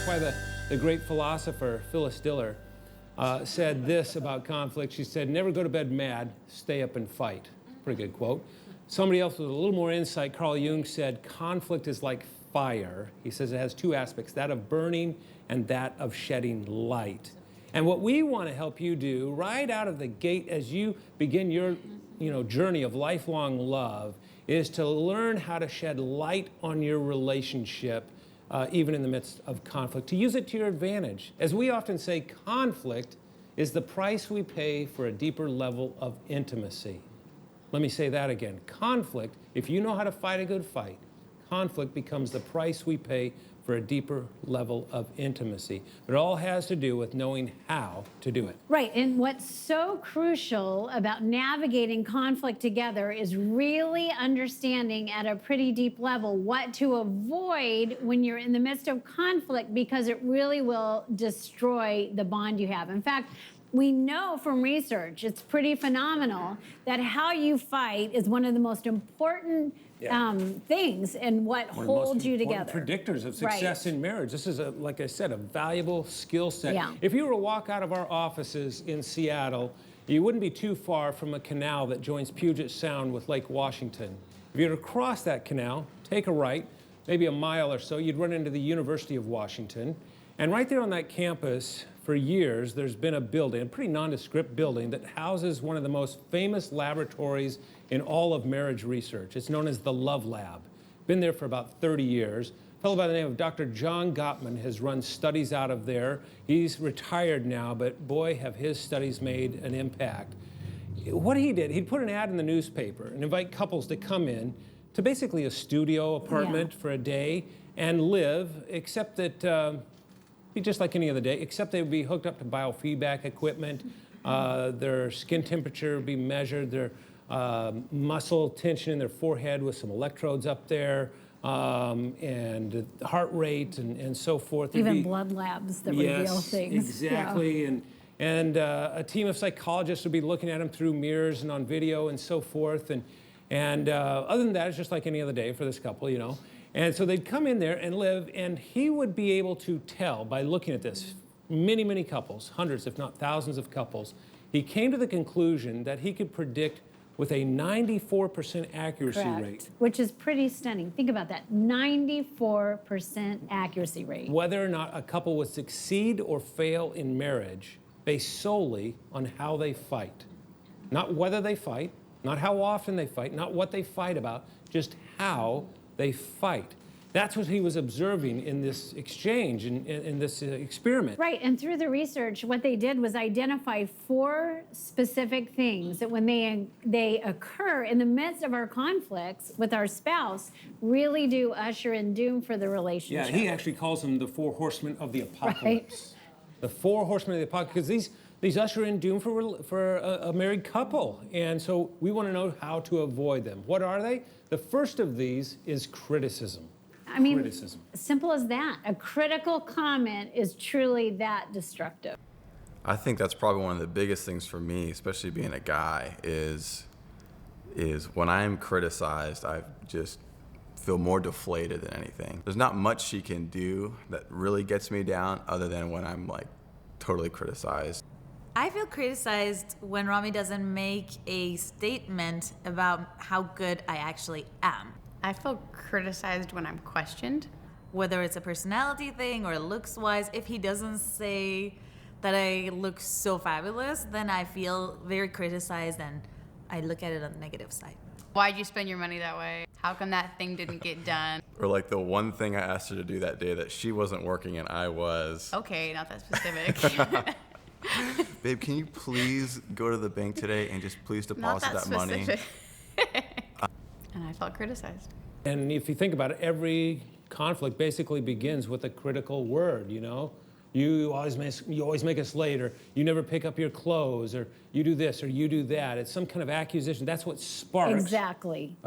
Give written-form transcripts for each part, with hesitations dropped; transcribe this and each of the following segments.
That's why the great philosopher Phyllis Diller said this about conflict. She said, never go to bed mad, stay up and fight. Pretty good quote. Somebody else with a little more insight, Carl Jung, said, conflict is like fire. He says it has two aspects, that of burning and that of shedding light. And what we want to help you do right out of the gate as you begin your journey of lifelong love is to learn how to shed light on your relationship even in the midst of conflict, to use it to your advantage. As we often say, conflict is the price we pay for a deeper level of intimacy. Let me say that again. Conflict, if you know how to fight a good fight, conflict becomes the price we pay for a deeper level of intimacy. But it all has to do with knowing how to do it. Right, and what's so crucial about navigating conflict together is really understanding at a pretty deep level what to avoid when you're in the midst of conflict, because it really will destroy the bond you have. In fact, we know from research, it's pretty phenomenal, that how you fight is one of the most important things and what holds you together. Predictors of success in marriage. This is, like I said, a valuable skill set. Yeah. If you were to walk out of our offices in Seattle, you wouldn't be too far from a canal that joins Puget Sound with Lake Washington. If you were to cross that canal, take a right, maybe a mile or so, you'd run into the University of Washington. And right there on that campus, for years, there's been a building, a pretty nondescript building that houses one of the most famous laboratories in all of marriage research. It's known as the Love Lab. Been there for about 30 years. A fellow by the name of Dr. John Gottman has run studies out of there. He's retired now, but boy, have his studies made an impact. What he did, he'd put an ad in the newspaper and invite couples to come in to basically a studio apartment for a day and live, except that be just like any other day, except they would be hooked up to biofeedback equipment. Their skin temperature would be measured, their muscle tension in their forehead with some electrodes up there, and heart rate and so forth. Even blood labs that reveal things. Exactly. Yeah. And a team of psychologists would be looking at them through mirrors and on video and so forth. And other than that, it's just like any other day for this couple, you know. And so they'd come in there and live, and he would be able to tell by looking at this, many, many couples, hundreds if not thousands of couples, he came to the conclusion that he could predict with a 94% accuracy rate. Which is pretty stunning. Think about that, 94% accuracy rate. Whether or not a couple would succeed or fail in marriage based solely on how they fight. Not whether they fight, not how often they fight, not what they fight about, just how they fight. That's what he was observing in this exchange, in this experiment. Right, and through the research, what they did was identify 4 specific things that when they occur in the midst of our conflicts with our spouse, really do usher in doom for the relationship. Yeah, he actually calls them the 4 horsemen of the apocalypse. Right. The 4 horsemen of the apocalypse, because these usher in doom for a married couple. And so we want to know how to avoid them. What are they? The first of these is criticism. I mean, simple as that. A critical comment is truly that destructive. I think that's probably one of the biggest things for me, especially being a guy, is when I am criticized, I just feel more deflated than anything. There's not much she can do that really gets me down other than when I'm like totally criticized. I feel criticized when Rami doesn't make a statement about how good I actually am. I feel criticized when I'm questioned. Whether it's a personality thing or looks-wise, if he doesn't say that I look so fabulous, then I feel very criticized and I look at it on the negative side. Why'd you spend your money that way? How come that thing didn't get done? Or like the one thing I asked her to do that day that she wasn't working and I was. Okay, not that specific. Babe, can you please go to the bank today and just please deposit that money? And I felt criticized. And if you think about it, every conflict basically begins with a critical word, you know? You always make us late, or you never pick up your clothes, or you do this, or you do that. It's some kind of accusation. That's what sparks a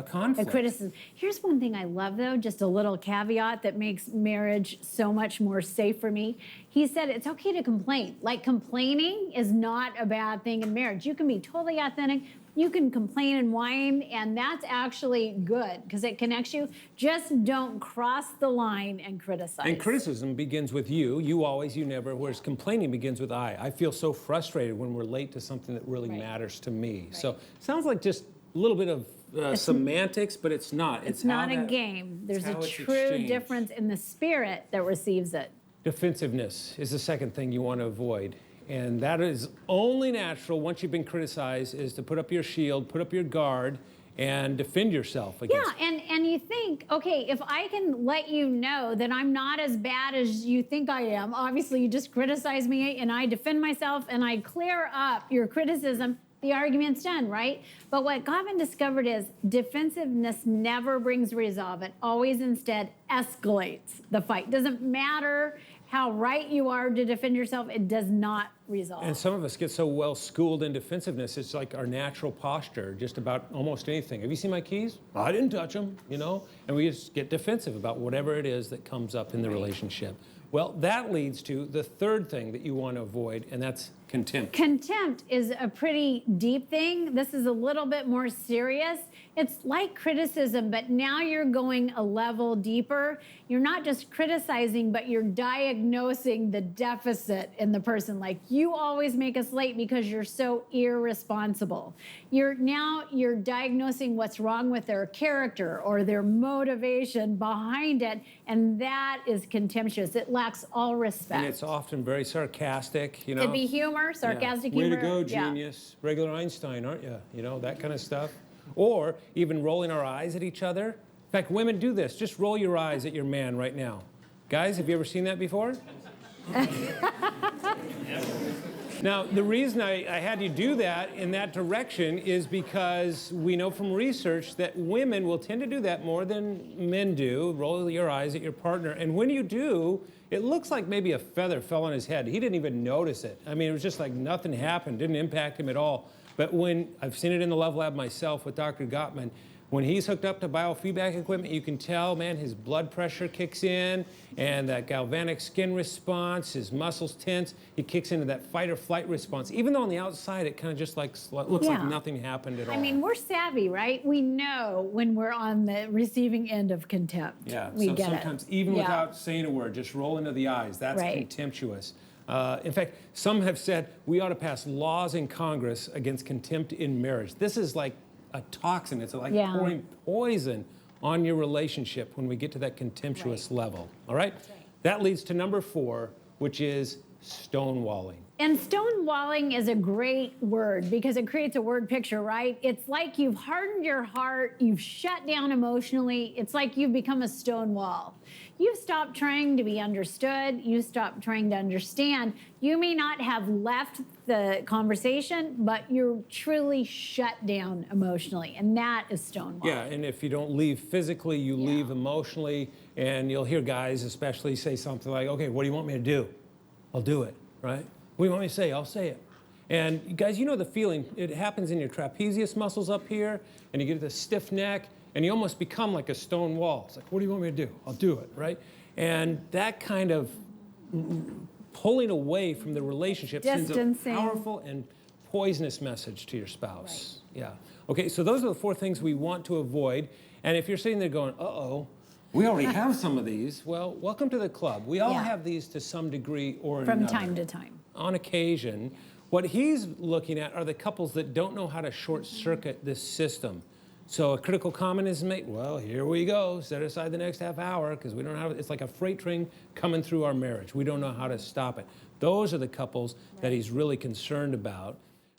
conflict. A criticism. Here's one thing I love, though, just a little caveat that makes marriage so much more safe for me. He said it's okay to complain. Like, complaining is not a bad thing in marriage. You can be totally authentic, You can complain and whine, and that's actually good because it connects you. Just don't cross the line and criticize. And criticism begins with you. You always, you never. Whereas complaining begins with I. I feel so frustrated when we're late to something that really matters to me. So it sounds like just a little bit of semantics, but it's not. It's not a game. There's a true difference in the spirit that receives it. Defensiveness is the second thing you want to avoid. And that is only natural once you've been criticized, is to put up your shield, put up your guard, and defend yourself against. Yeah, and you think, okay, if I can let you know that I'm not as bad as you think I am, obviously you just criticize me and I defend myself and I clear up your criticism, the argument's done, right? But what Gottman discovered is defensiveness never brings resolve. It always instead escalates the fight. Doesn't matter how right you are to defend yourself, it does not resolve. And some of us get so well schooled in defensiveness, it's like our natural posture, just about almost anything. Have you seen my keys? I didn't touch them, you know? And we just get defensive about whatever it is that comes up in the relationship. Well, that leads to the third thing that you want to avoid, and that's contempt. Contempt is a pretty deep thing. This is a little bit more serious. It's like criticism, but now you're going a level deeper. You're not just criticizing, but you're diagnosing the deficit in the person. Like, you always make us late because you're so irresponsible. You're diagnosing what's wrong with their character or their motivation behind it, and that is contemptuous. It lacks all respect. And it's often very sarcastic, you know. Could be humor, sarcastic humor. Way to go, genius. Regular Einstein, aren't you? You know, that kind of stuff. Or even rolling our eyes at each other. In fact, women do this. Just roll your eyes at your man right now. Guys, have you ever seen that before? Now, the reason I had you do that in that direction is because we know from research that women will tend to do that more than men do, roll your eyes at your partner. And when you do, it looks like maybe a feather fell on his head. He didn't even notice it. I mean, it was just like nothing happened, didn't impact him at all. But when I've seen it in the Love Lab myself with Dr. Gottman, when he's hooked up to biofeedback equipment, you can tell, man, his blood pressure kicks in and that galvanic skin response, his muscles tense, he kicks into that fight or flight response. Even though on the outside it kind of just like looks like nothing happened at all. I mean, we're savvy, right? We know when we're on the receiving end of contempt. Yeah, we so get sometimes it. Even without saying a word, just roll into the eyes. That's contemptuous. In fact, some have said we ought to pass laws in Congress against contempt in marriage. This is like a toxin. It's like pouring poison on your relationship when we get to that contemptuous level. All right? That leads to number 4, which is stonewalling. And stonewalling is a great word because it creates a word picture, right? It's like you've hardened your heart, you've shut down emotionally. It's like you've become a stone wall. You've stopped trying to be understood. You stopped trying to understand. You may not have left the conversation, but you're truly shut down emotionally, and that is stonewalling. Yeah, and if you don't leave physically, you leave emotionally, and you'll hear guys especially say something like, okay, what do you want me to do? I'll do it, right? What do you want me to say? I'll say it. And guys, you know the feeling. It happens in your trapezius muscles up here, and you get this stiff neck, and you almost become like a stone wall. It's like, what do you want me to do? I'll do it, right? And that kind of pulling away from the relationship sends a powerful and poisonous message to your spouse. Right. Yeah. Okay, so those are the 4 things we want to avoid. And if you're sitting there going, uh-oh, we already have some of these, well, welcome to the club. We all have these to some degree or another. From time to time. On occasion. What he's looking at are the couples that don't know how to short-circuit this system. So a critical comment is made, well, here we go, set aside the next half hour because we don't have, it's like a freight train coming through our marriage. We don't know how to stop it. Those are the couples that he's really concerned about.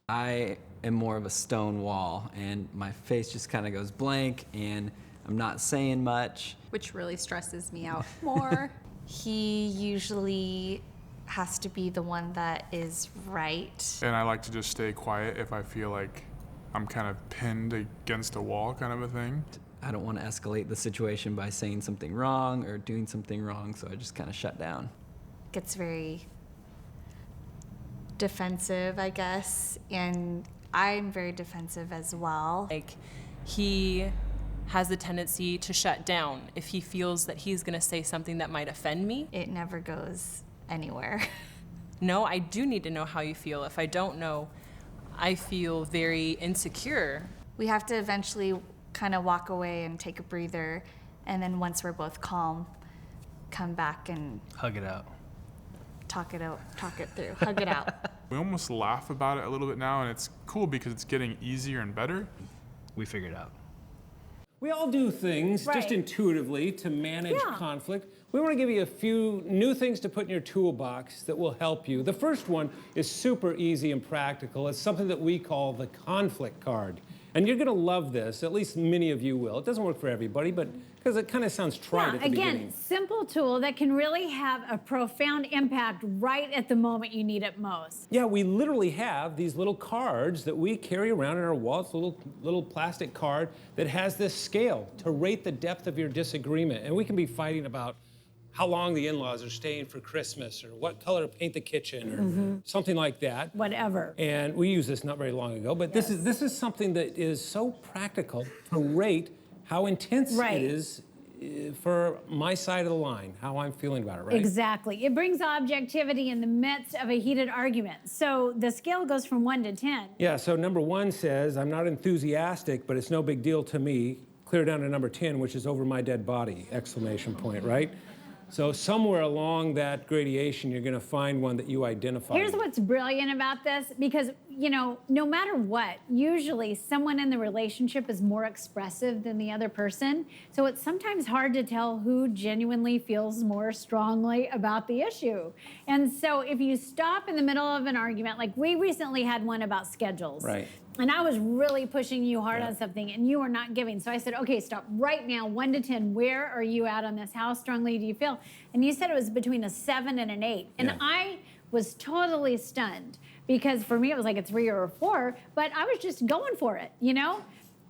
I am more of a stone wall, and my face just kind of goes blank, and I'm not saying much. Which really stresses me out more. He usually has to be the one that is right. And I like to just stay quiet if I feel like I'm kind of pinned against a wall kind of a thing. I don't want to escalate the situation by saying something wrong or doing something wrong, so I just kind of shut down. Gets very defensive, I guess, and I'm very defensive as well. Like, he has a tendency to shut down if he feels that he's going to say something that might offend me. It never goes anywhere. No, I do need to know how you feel. If I don't know, I feel very insecure. We have to eventually kind of walk away and take a breather, and then once we're both calm, come back and Hug it out. talk it through, hug it out. We almost laugh about it a little bit now, and it's cool because it's getting easier and better. We figured it out. We all do things just Right. intuitively to manage Yeah. conflict. We want to give you a few new things to put in your toolbox that will help you. The first one is super easy and practical. It's something that we call the conflict card. And you're going to love this, at least many of you will. It doesn't work for everybody, but because it kind of sounds trite at the again, beginning. simple tool that can really have a profound impact right at the moment you need it most. Yeah, we literally have these little cards that we carry around in our wallets, little plastic card that has this scale to rate the depth of your disagreement. And we can be fighting about how long the in-laws are staying for Christmas or what color to paint the kitchen or something like that. Whatever. And we used this not very long ago, but this is something that is so practical to rate how intense Right. it is for my side of the line, how I'm feeling about it, right? Exactly. It brings objectivity in the midst of a heated argument. So the scale goes from 1 to 10. Yeah, so number 1 says, I'm not enthusiastic, but it's no big deal to me. Clear down to number 10, which is over my dead body, exclamation point, right? So somewhere along that gradation, you're going to find one that you identify. Here's what's brilliant about this, because, you know, no matter what, usually someone in the relationship is more expressive than the other person. So it's sometimes hard to tell who genuinely feels more strongly about the issue. And so if you stop in the middle of an argument, like we recently had one about schedules. Right. And I was really pushing you hard on something and you were not giving. So I said, okay, stop right now, 1 to 10. Where are you at on this? How strongly do you feel? And you said it was between a 7 and an 8. And I was totally stunned because for me it was like a 3 or a 4, but I was just going for it, you know?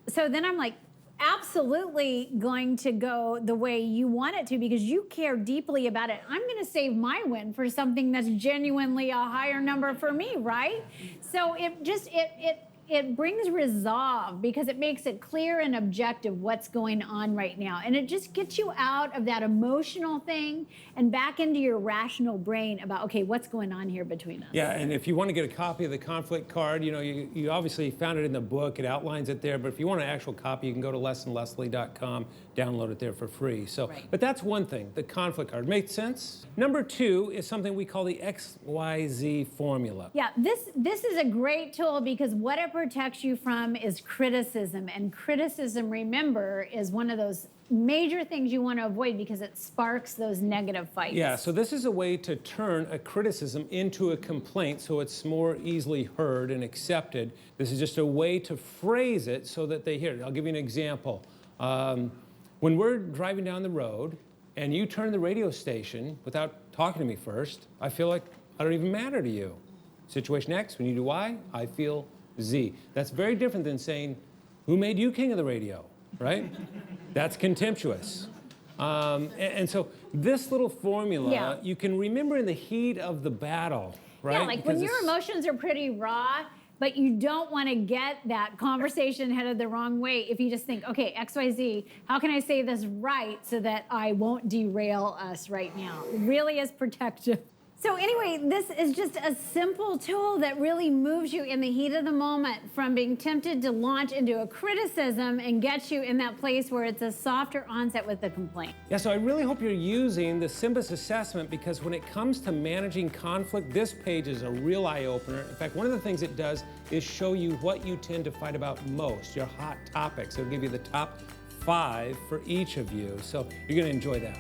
So then I'm like, absolutely going to go the way you want it to because you care deeply about it. I'm going to save my win for something that's genuinely a higher number for me, right? So it brings resolve because it makes it clear and objective what's going on right now. And it just gets you out of that emotional thing and back into your rational brain about, okay, what's going on here between us? Yeah, and if you want to get a copy of the conflict card, you know, you obviously found it in the book, it outlines it there, but if you want an actual copy, you can go to lessonleslie.com, download it there for free. So, but that's one thing, the conflict card. Makes sense? Number 2 is something we call the XYZ formula. Yeah, this is a great tool because what it protects you from is criticism. And criticism, remember, is one of those major things you want to avoid because it sparks those negative fights. Yeah, so this is a way to turn a criticism into a complaint so it's more easily heard and accepted. This is just a way to phrase it so that they hear it. I'll give you an example. When we're driving down the road and you turn the radio station without talking to me first, I feel like I don't even matter to you. Situation X, when you do Y, I feel Z. That's very different than saying, who made you king of the radio, right? That's contemptuous. And so this little formula, you can remember in the heat of the battle, right? Yeah, like when your emotions are pretty raw, but you don't want to get that conversation headed the wrong way. If you just think, okay, XYZ, how can I say this right so that I won't derail us right now? It really is protective. So anyway, this is just a simple tool that really moves you in the heat of the moment from being tempted to launch into a criticism and gets you in that place where it's a softer onset with the complaint. Yeah, so I really hope you're using the SYMBIS assessment because when it comes to managing conflict, this page is a real eye-opener. In fact, one of the things it does is show you what you tend to fight about most, your hot topics. It'll give you the top 5 for each of you, so you're going to enjoy that.